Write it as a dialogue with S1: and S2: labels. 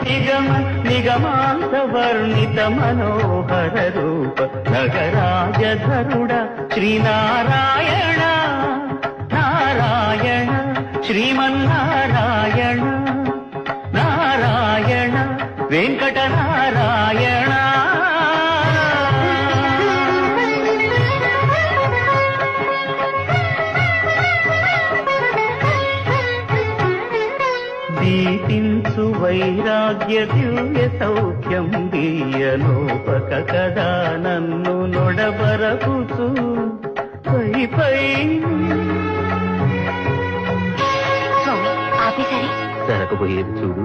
S1: నిగమ నిగమాంత వర్ణిత మనోహర రూప నగరాజధరుడ శ్రీనారాయణ నారాయణ శ్రీమన్నారాయణ నారాయణ వెంకట నారాయణ. దీపించు వైరాగ్య దివ్య సౌఖ్యం దీయనోపక కదా నన్ను నొడబరపుచు పై పై.
S2: ఆపేసరి
S1: జరగబోయేది చూడు.